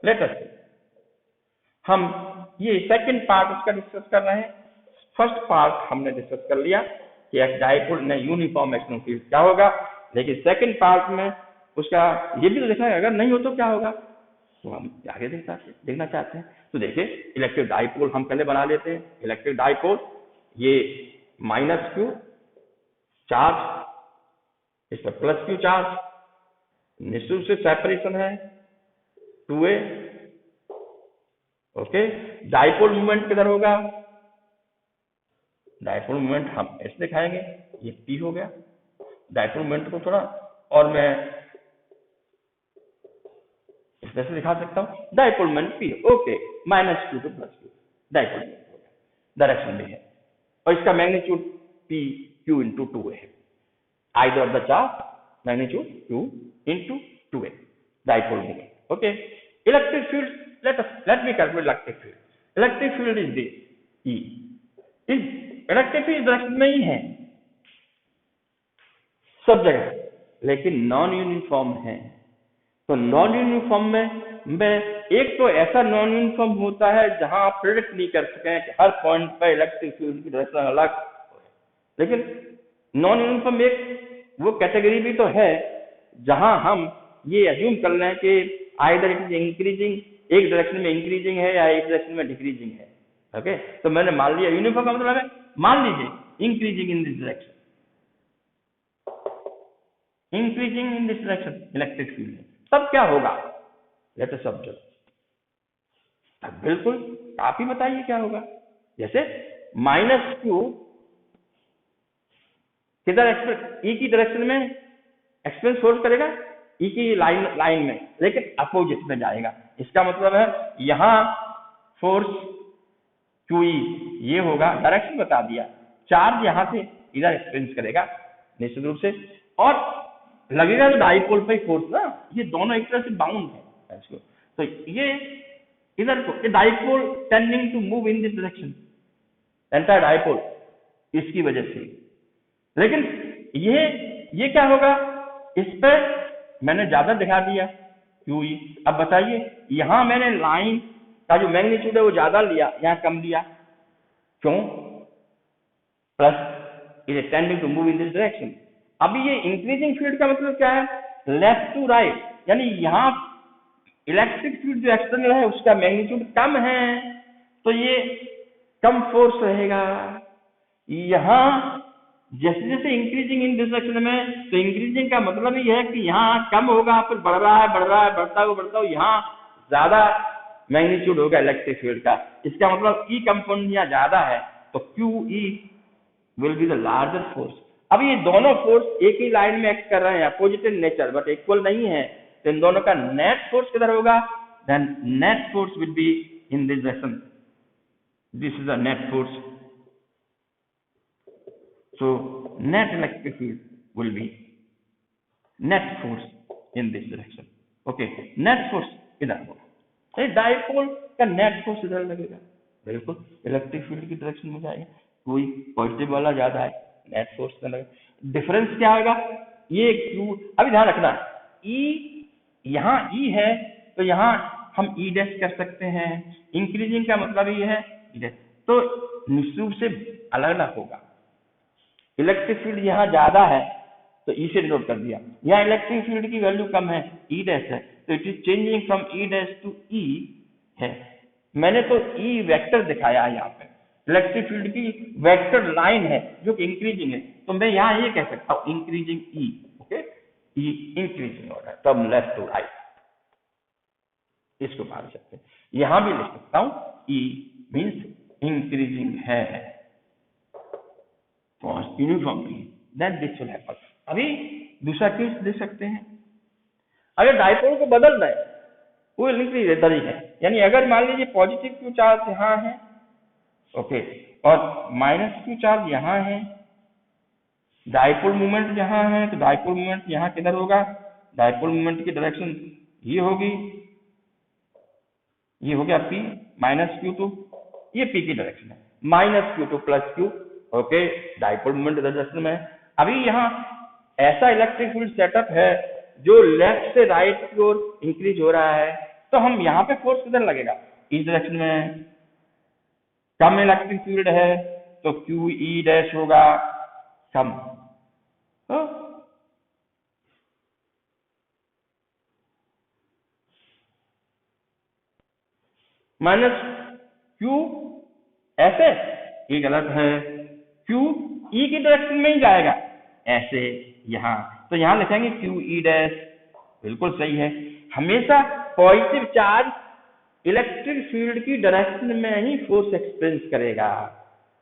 Let us see, हम ये second part उसका discuss कर रहे हैं। First part हमने डिस्कस कर लिया कि एक डाइपोल में यूनिफॉर्म मैक्सिमम फील्ड क्या होगा, लेकिन सेकंड पार्ट में उसका ये भी तो देखना है अगर नहीं हो तो क्या होगा, तो हम आगे देखना चाहते हैं। तो देखिए इलेक्ट्रिक डाइपोल हम पहले बना लेते हैं। इलेक्ट्रिक डाइपोल ये माइनस क्यू चार्ज, इस पर प्लस क्यू चार्ज, निश्चित रूप से सेपरेशन है 2a। ओके, डाइपोल मूवमेंट किधर होगा, डाइपोल मूवमेंट हम ऐसे दिखाएंगे, ये p हो गया। डाइपोल मूवमेंट को थोड़ा और मैं इस तरह से दिखा सकता हूँ, dipole movement p। Okay, minus Q two plus Q dipole movement हो गया, डायरेक्शन भी है, और इसका magnitude p q into 2a है। Either of the charge magnitude q into 2a dipole movement. Okay, electric field, let me calculate electric field. Electric field is this E. Electric field direction में ही है सब जगह, लेकिन non uniform है। तो non uniform में एक तो ऐसा नॉन यूनिफॉर्म होता है जहां आप प्रेडिक्ट नहीं कर सके कि हर पॉइंट पर इलेक्ट्रिक फील्ड की डायरेक्शन अलग, लेकिन नॉन यूनिफॉर्म एक वो कैटेगरी भी तो है जहां हम ये अज्यूम कर रहे हैं कि आइदर इट इज इंक्रीजिंग, एक डायरेक्शन में इंक्रीजिंग है या एक डायरेक्शन में डिक्रीजिंग है। ओके, तो मैंने मान लिया यूनिफॉर्म का मतलब है, मान लीजिए increasing in this direction, increasing in this direction electric field है, तब क्या होगा, लेट अस ऑब्जर्व। अब बिल्कुल आप ही बताइए क्या होगा। जैसे माइनस क्यू किधर ई की डायरेक्शन में एक्सपेंस फोर्स करेगा, ई की लाइन में, लेकिन अपोजिट में जाएगा। इसका मतलब है यहां फोर्स QE ये होगा, डायरेक्शन बता दिया, चार्ज यहां से इधर एक्सपेंस करेगा निश्चित रूप से, और लगेगा तो डाइपोल पे फोर्स ना, ये दोनों एक तरह से बाउंड है इसको। तो ये इधर को dipole tending to move in this direction, entire dipole इसकी वजह से। लेकिन ये क्या होगा, इस पर मैंने ज्यादा दिखा दिया QE। अब बताइए यहां मैंने लाइन का जो मैग्नीट्यूड है वो ज्यादा लिया, यहां कम लिया, क्यों, plus it is tending to move in this direction. अभी ये इंक्रीजिंग फील्ड का मतलब क्या है, लेफ्ट टू राइट, यानी यहां इलेक्ट्रिक फील्ड जो एक्सटर्नल है उसका मैग्नीट्यूड कम है, तो ये कम फोर्स रहेगा। यहां जैसे जैसे इंक्रीजिंग इन दिस डायरेक्शन में, तो इंक्रीजिंग का मतलब ये है कि यहाँ कम होगा, फिर बढ़ रहा है, बढ़ता हुआ यहाँ ज्यादा मैग्नीट्यूड होगा इलेक्ट्रिक फील्ड का। इसका मतलब ई कंपोनेंट यहाँ ज्यादा है, तो QE will be the larger force. अब ये दोनों फोर्स एक ही लाइन में एक्ट कर रहे हैं, opposite in nature but equal नहीं है, तो इन दोनों का नेट फोर्स किधर होगा, then net force will be in this direction, this is the net force. So net electric field will be net force in this direction. Okay, net force इधर होगा, dipole का नेट फोर्स इधर लगेगा, बिल्कुल electric field की direction में जाएगा, कोई पॉजिटिव वाला ज्यादा है, नेट फोर्स इधर लगेगा। डिफरेंस क्या होगा, ये Q, अभी ध्यान रखना E, यहाँ E है तो यहाँ हम E डैश कर सकते हैं, इंक्रीजिंग का मतलब ये है E डैश, तो निश्चित रूप से अलग अलग होगा। इलेक्ट्रिक फील्ड यहाँ ज्यादा है तो E से डिनोट कर दिया, यहाँ इलेक्ट्रिक फील्ड की वैल्यू कम है, E डैश है, तो it is changing from E dash to E है। मैंने तो E वेक्टर दिखाया है, यहाँ पे इलेक्ट्रिक फील्ड की वेक्टर लाइन है जो कि इंक्रीजिंग है, तो मैं यहाँ ये कह सकता हूँ increasing E। Okay, E increasing हो रहा है फ्रॉम लेफ्ट टू राइट, इसको मान सकते हैं। यहाँ भी लिख सकता हूँ E मीन्स इंक्रीजिंग है uniformly, then this will happen। अभी दूसरा केस दे सकते हैं, अगर डाइपोल को बदल रहे हैं वो इंक्रीज है, यानी अगर मान लीजिए पॉजिटिव क्यू चार्ज यहाँ है, ओके, और माइनस क्यू चार्ज यहाँ है, डाइपोल मूवमेंट यहाँ है, तो डाइपोल मूवमेंट यहाँ किधर होगा, डाइपोल मूवमेंट की डायरेक्शन ये होगी, ये हो गया P माइनस Q2, ये P की डायरेक्शन है, minus Q2 plus Q। Okay, dipole movement direction में। अभी यहाँ ऐसा इलेक्ट्रिक फील्ड सेटअप है जो लेफ्ट से राइट की ओर इंक्रीज हो रहा है, तो हम यहाँ पे फोर्स किधर लगेगा, इस डायरेक्शन में कम इलेक्ट्रिक फील्ड है तो क्यू ई डैश होगा कम, माइनस क्यू ऐसे, ये गलत है, क्यू ई की डायरेक्शन में ही जाएगा ऐसे यहाँ, तो यहाँ लिखेंगे क्यू ई डैश, बिल्कुल सही है। हमेशा पॉजिटिव चार्ज इलेक्ट्रिक फील्ड की डायरेक्शन में ही फोर्स एक्सपीरियंस करेगा,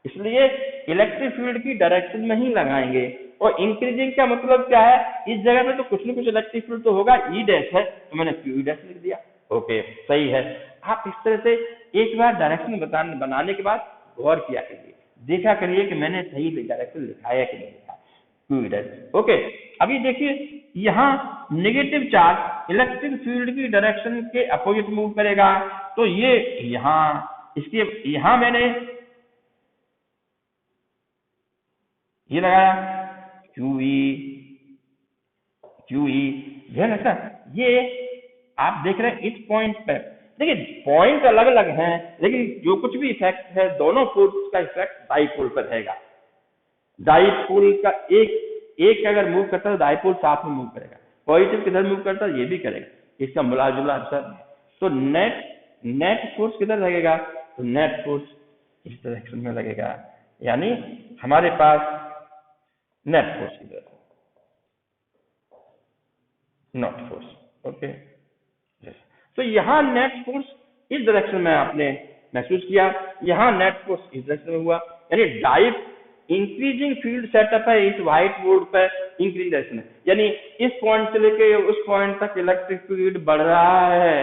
इसलिए इलेक्ट्रिक फील्ड की डायरेक्शन में ही लगाएंगे। और इंक्रीजिंग का मतलब क्या है, इस जगह पे तो कुछ न कुछ इलेक्ट्रिक फील्ड तो होगा, ई डैश है तो मैंने क्यू ई डैश लिख दिया, ओके सही है। आप इस तरह से एक बार डायरेक्शन बनाने के बाद गौर किया करिए, देखा करिए कि मैंने सही डायरेक्शन लिखा है कि नहीं लिखा, क्यू ई डैश, ओके। अभी देखिए यहाँ नेगेटिव चार्ज इलेक्ट्रिक फील्ड की डायरेक्शन के अपोजिट मूव करेगा, तो ये यहाँ इसके यहाँ मैंने ये लगाया क्यू ई, ध्यान रखना, ये आप देख रहे हैं इस पॉइंट पे, देखिए पॉइंट अलग अलग हैं लेकिन जो कुछ भी इफेक्ट है दोनों फोर्स का इफेक्ट डाइपोल पर रहेगा। डाइपोल का एक अगर मूव करता है तो डाइपोल साथ में मूव करेगा, पॉजिटिव किधर मूव करता है ये भी करेगा, इसका मिला जुला असर। तो नेट फोर्स किधर लगेगा, तो नेट फोर्स इस डायरेक्शन में लगेगा, यानी हमारे पास नेट फोर्स किधर, नॉट फोर्स, ओके। तो यहाँ नेट फोर्स इस डायरेक्शन में आपने महसूस किया, यहाँ नेट फोर्स इस डायरेक्शन में हुआ, यानी डाइप इंक्रीजिंग फील्ड सेटअप है इस व्हाइट बोर्ड पर, इंक्रीज डायरेक्शन है, यानी इस पॉइंट से लेके उस पॉइंट तक इलेक्ट्रिक फील्ड बढ़ रहा है,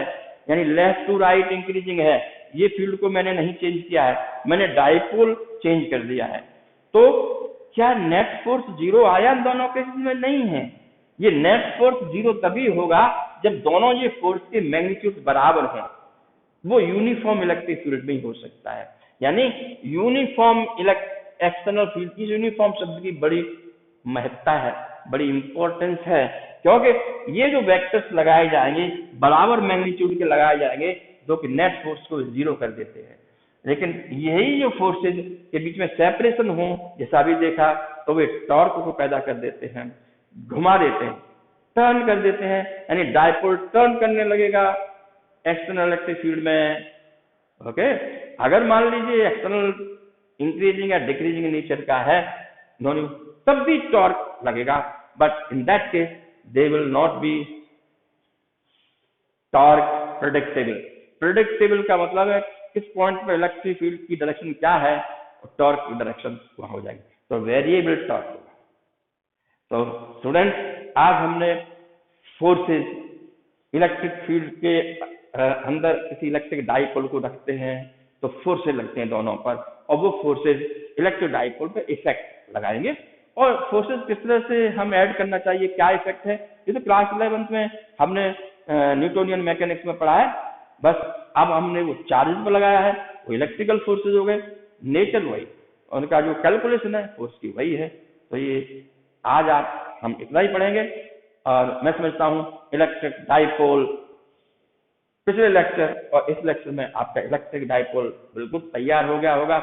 यानी लेफ्ट टू राइट इंक्रीजिंग है। ये फील्ड को मैंने नहीं चेंज किया है, मैंने डाइपोल चेंज कर दिया है। तो क्या नेट फोर्स जीरो आया दोनों केसेस में? नहीं है। ये नेट फोर्स जीरो तभी होगा जब दोनों ये फोर्स के मैग्नीट्यूड बराबर हैं, वो यूनिफॉर्म इलेक्ट्रिक फील्ड में ही हो सकता है। यानी यूनिफॉर्म एक्सटर्नल फील्ड, इस यूनिफॉर्म शब्द की बड़ी महत्ता है, बड़ी इंपॉर्टेंस है, क्योंकि ये जो वेक्टर्स लगाए जाएंगे बराबर मैग्नीट्यूड के लगाए जाएंगे जो कि नेट फोर्स को जीरो कर देते हैं। लेकिन यही जो फोर्सेज के बीच में सेपरेशन हो, जैसा भी देखा, तो वे टॉर्क को पैदा कर देते हैं, घुमा देते हैं, टर्न कर देते हैं, यानी डाइपोल टर्न करने लगेगा एक्सटर्नल इलेक्ट्रिक फील्ड में, ओके। अगर मान लीजिए एक्सटर्नल इंक्रीजिंग या डिक्रीजिंग नेचर का है दोनों, तब भी टॉर्क लगेगा, but in that case they will not be torque predictable. Predictable का मतलब है किस पॉइंट पर इलेक्ट्रिक फील्ड की डायरेक्शन क्या है और टॉर्क की डायरेक्शन वहां हो जाएगी, तो वेरिएबल टॉर्क होगा। तो स्टूडेंट, आज हमने फोर्सेस इलेक्ट्रिक फील्ड के अंदर किसी इलेक्ट्रिक डाइपोल को रखते हैं तो फोर्सेस लगते हैं दोनों पर, और वो फोर्सेस इलेक्ट्रिक डाइपोल पे इफेक्ट लगाएंगे। और फोर्सेस किस तरह से हम ऐड करना चाहिए, क्या इफेक्ट है, ये तो क्लास 11 में हमने न्यूटोनियन मैकेनिक्स में पढ़ा है। बस अब हमने वो चार्जेस पर लगाया है, वो इलेक्ट्रिकल फोर्सेज हो गए, नेचर वही, उनका जो कैलकुलेशन है फोर्स की वही है। तो ये आज हम इतना ही पढ़ेंगे, और मैं समझता हूँ इलेक्ट्रिक डाइपोल पिछले लेक्चर और इस लेक्चर में आपका इलेक्ट्रिक डाइपोल बिल्कुल तैयार हो गया होगा।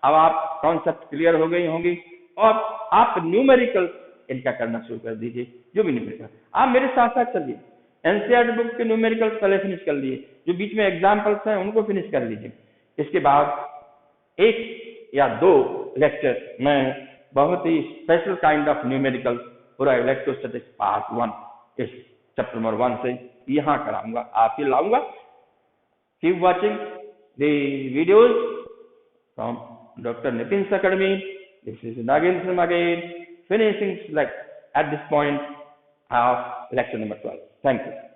अब आप कॉन्सेप्ट क्लियर हो गई होंगी और आप न्यूमेरिकल इनका करना शुरू कर दीजिए। जो भी न्यूमेरिकल आप मेरे साथ साथ चलिए, एनसीईआरटी बुक के न्यूमेरिकल पहले फिनिश कर लिए, जो बीच में एग्जाम्पल्स हैं उनको फिनिश कर लीजिए। इसके बाद 1 या 2 लेक्चर में बहुत ही स्पेशल काइंड ऑफ न्यूमेरिकल पूरा इलेक्ट्रोस्टैटिक्स पार्ट 1 इस चैप्टर नंबर 1 से यहाँ कराऊंगा, आपके लाऊंगा। Keep watching the videos from Dr. Nitin's Academy. This is Nagendra again, finishing at this point of lecture number 12. Thank you.